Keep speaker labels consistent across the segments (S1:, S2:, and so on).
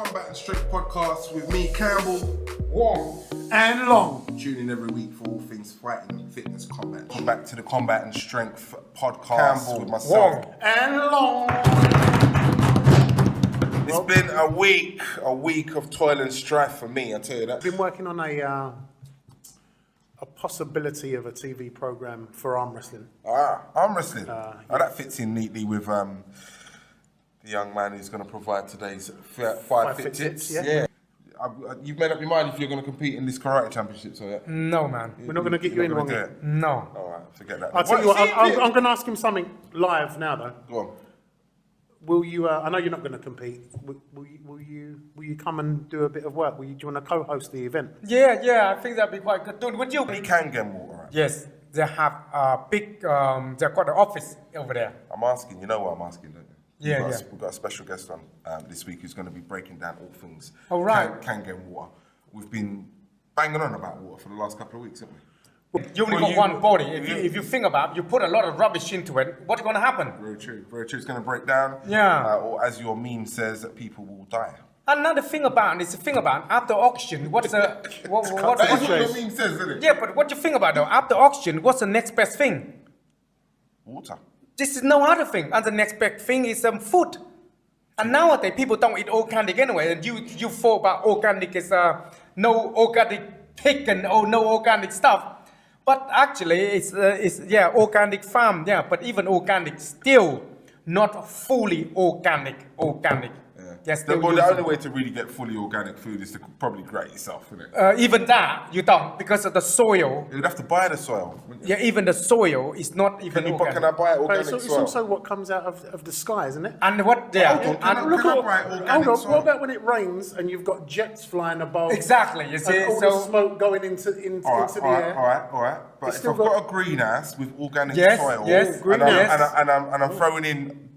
S1: Combat and Strength podcast with me, Campbell,
S2: Wong, and Long.
S1: Tune in every week for all things fighting and fitness combat. Come back to the Combat and Strength podcast
S2: Campbell,
S1: with myself,
S2: Wong, and Long.
S1: It's been a week of toil and strife for me, I tell you that.
S2: I've been working on a possibility of a TV program for arm wrestling.
S1: Arm wrestling.
S2: Yeah.
S1: That fits in neatly with the young man who's going to provide today's five fit tips.
S2: Yeah.
S1: You've made up your mind if you're going to compete in this karate championship, so yeah?
S3: No, man.
S2: We're not going to get you in, Wong.
S3: No.
S1: All right, forget that.
S2: I'll tell you what, I'm going to ask him something live now, though.
S1: Go on.
S2: Will you? I know you're not going to compete. Will you come and do a bit of work? Do you want to co-host the event?
S3: Yeah, I think that'd be quite good. Dude, would you?
S1: Any Kangen Water, right?
S3: Yes, they have a big, they've got an office over there.
S1: I'm asking, you know what I'm asking, don't you?
S3: Yeah.
S1: We've got a special guest on this week who's going to be breaking down all things Kangen Water. We've been banging on about water for the last couple of weeks, haven't we?
S3: You only got one body. If you think about it, you put a lot of rubbish into it, what's going to happen?
S1: Very true. Very true. It's going to break down.
S3: Yeah.
S1: Or as your meme says, that people will die.
S3: Another thing about it is the thing about after auction, what's the...
S1: That's what your meme says, isn't it?
S3: Yeah, but what you think about though, after auction, what's the next best thing?
S1: Water.
S3: This is no other thing. And the next best thing is food. And nowadays, people don't eat organic anyway. And you thought about organic is no organic pig and no organic stuff. But actually, it's organic farm, yeah. But even organic, still not fully organic.
S1: Yeah.
S3: The
S1: only way to really get fully organic food is to probably grow it yourself, isn't it?
S3: Even that, you don't, because of the soil.
S1: You'd have to buy the soil, wouldn't you?
S3: Yeah, even the soil is not even organic.
S1: Can I buy organic
S2: But it's
S1: soil?
S2: also what comes out of the sky, isn't it?
S3: And what, yeah.
S1: Hold on,
S2: Look
S1: can I
S2: at
S1: buy organic
S2: hold on.
S1: soil?
S2: What about when it rains and you've got jets flying above?
S3: Exactly, you see.
S2: And all the smoke going into the air.
S1: All right. But
S2: It's
S1: if
S2: still
S1: I've got a greenhouse with organic
S3: Yes,
S1: soil,
S3: yes,
S2: greenhouse.
S1: and I'm throwing in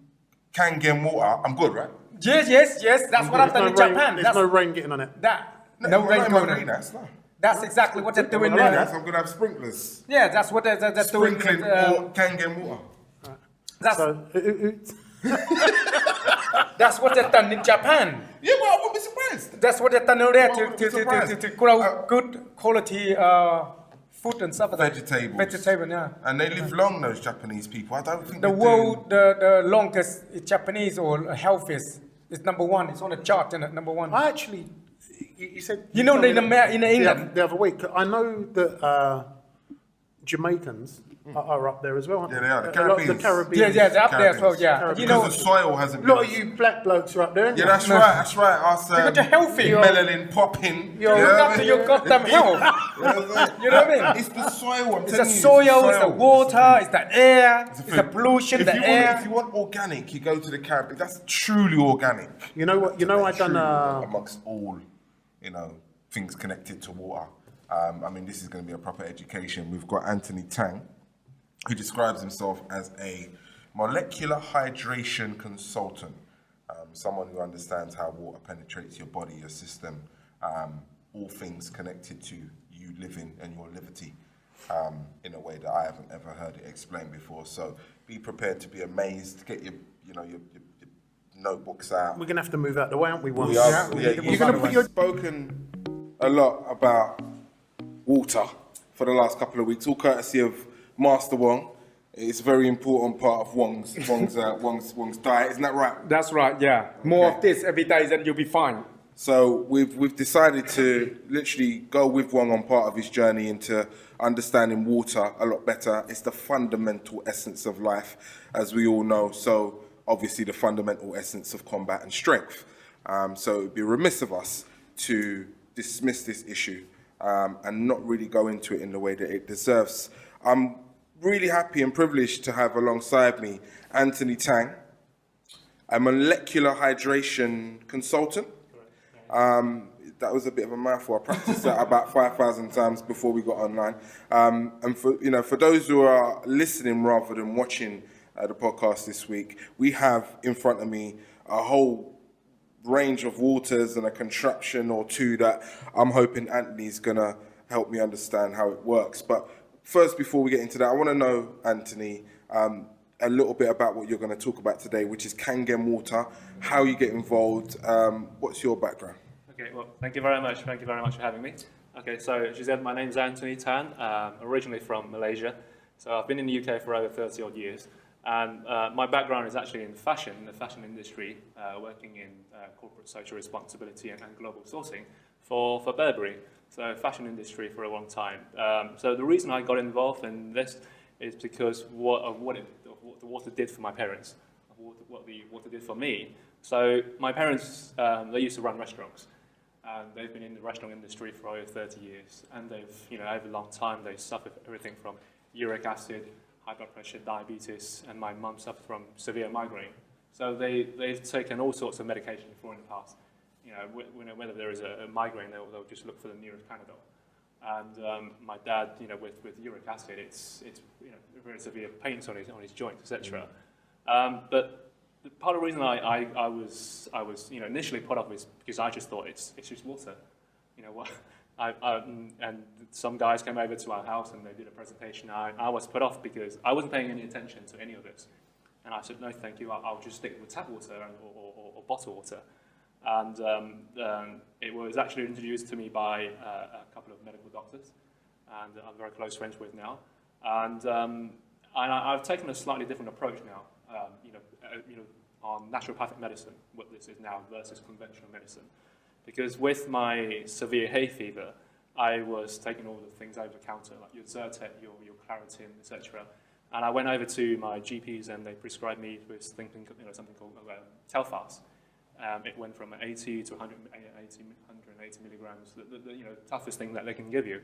S1: Kangen water, I'm good, right?
S3: Yes. That's what I've done in Japan.
S2: There's no rain getting on it.
S3: No rain
S1: not in
S3: going
S1: my
S3: on.
S1: greenhouse, no.
S3: That's exactly what they're doing
S1: In my greenhouse,
S3: there.
S1: I'm going to have sprinklers.
S3: Yeah, that's what they're doing.
S1: Sprinkling or Kangen water.
S3: That's what they've done in Japan.
S1: Yeah, but I wouldn't be surprised.
S3: That's what they've done over there
S1: Well, I wouldn't be
S3: to
S1: surprised.
S3: grow good quality food and stuff. Vegetable, yeah.
S1: And they live long, those Japanese people. I don't think
S3: The world, the longest Japanese or healthiest is number one. It's on the chart, isn't it? Number one.
S2: I actually, you said...
S3: You know,
S2: told me
S3: in England...
S2: The other week, I know that Jamaicans are up there as well, aren't
S1: Yeah, they are. The
S2: A lot of the
S1: Caribbeans.
S2: Caribbean.
S3: Yeah, they're up there as well, yeah.
S2: Caribbean.
S3: You know,
S1: Because the soil hasn't
S2: A
S1: been...
S2: lot of you black blokes are up there, aren't
S1: Yeah,
S2: you?
S1: that's right. Us,
S3: Because you're healthy.
S1: melanin popping.
S3: you look after your goddamn health. You know what I mean?
S1: It's the soil.
S3: It's the soil, it's the water, it's the air, it's the pollution,
S1: if
S3: the
S1: you
S3: air.
S1: Want, if you want organic, you go to the Caribbean. That's truly organic.
S2: You know what? You know, I done
S1: Truly amongst all, things connected to water. This is going to be a proper education. We've got Anthony Tang, who describes himself as a molecular hydration consultant, someone who understands how water penetrates your body, your system, all things connected to you living and your liberty in a way that I haven't ever heard it explained before. So be prepared to be amazed. Get your notebooks out.
S2: We're gonna have to move out the way, aren't we? Once.
S1: You're going to put your... Spoken a lot about water for the last couple of weeks, all courtesy of Master Wong. It's a very important part of Wong's diet, isn't that right?
S3: That's right, yeah. More of this every day, then you'll be fine.
S1: So we've decided to literally go with Wong on part of his journey into understanding water a lot better. It's the fundamental essence of life, as we all know. So obviously the fundamental essence of combat and strength. So it'd be remiss of us to dismiss this issue and not really go into it in the way that it deserves. I'm really happy and privileged to have alongside me Anthony Tang, a molecular hydration consultant. That was a bit of a mouthful. I practiced that about 5,000 times before we got online. And for those who are listening rather than watching the podcast this week, we have in front of me a whole range of waters and a contraption or two that I'm hoping Anthony's gonna help me understand how it works. But first, before we get into that, I want to know, Anthony, a little bit about what you're going to talk about today, which is Kangen Water, how you get involved, what's your background?
S4: Okay, well, thank you very much. Thank you very much for having me. Okay, so as you said, my name's Anthony Tan, originally from Malaysia. So I've been in the UK for over 30 odd years. And my background is actually in fashion, in the fashion industry, working in corporate social responsibility and global sourcing for Burberry. So fashion industry for a long time. So the reason I got involved in this is because what the water did for my parents, what the water did for me. So my parents, they used to run restaurants. And they've been in the restaurant industry for over 30 years. And they've, over a long time, they suffered everything from uric acid, high blood pressure, diabetes, and my mum suffered from severe migraine. So they've taken all sorts of medication before in the past. Whenever there is a migraine, they'll just look for the nearest Panadol. And my dad, with uric acid, it's very severe pains on his joints, etc. But the part of the reason I was initially put off is because I just thought it's just water, and some guys came over to our house and they did a presentation. I was put off because I wasn't paying any attention to any of this, and I said no, thank you. I'll just stick with tap water or bottled water. And it was actually introduced to me by a couple of medical doctors, and I'm very close friends with now. And I've taken a slightly different approach now. On naturopathic medicine, what this is now versus conventional medicine. Because with my severe hay fever, I was taking all the things over the counter, like your Zyrtec, your Claritin, etc. And I went over to my GPs and they prescribed me with something called Telfast. It went from 80 to 180 milligrams, the toughest thing that they can give you.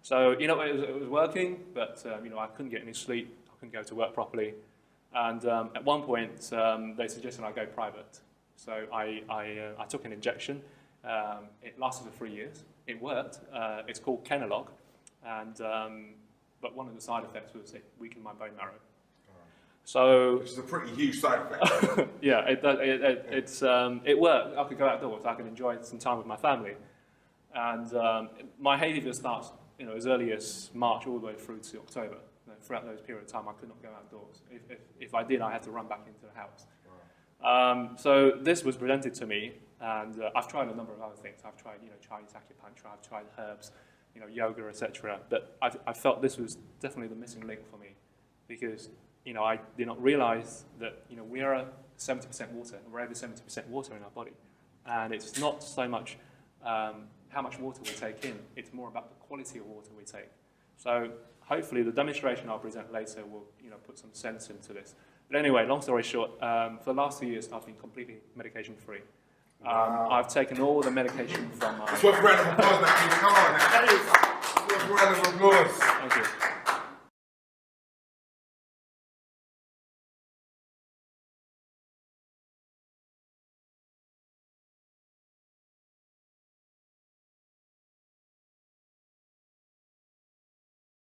S4: So, it was working, but, I couldn't get any sleep, I couldn't go to work properly. And at one point, they suggested I go private. So I took an injection. It lasted for 3 years. It worked. It's called Kenalog. But one of the side effects was it weakened my bone marrow. So,
S1: Which is a pretty huge side effect.
S4: yeah, it worked. I could go outdoors. I could enjoy some time with my family. And my hay fever starts as early as March all the way through to October. Throughout those period of time, I could not go outdoors. If I did, I had to run back into the house. Wow. So this was presented to me, and I've tried a number of other things. I've tried, Chinese acupuncture, I've tried herbs, yoga, etc. But I felt this was definitely the missing link for me, because I did not realise that we are 70% water, and we're over 70% water in our body, and it's not so much how much water we take in; it's more about the quality of water we take. So hopefully the demonstration I'll present later will put some sense into this. But anyway, long story short, for the last 2 years I've been completely medication free.
S1: Wow.
S4: I've taken all the medication from my...
S1: Let's round of applause now, please. Come on now. Let's round of applause.
S4: Thank you.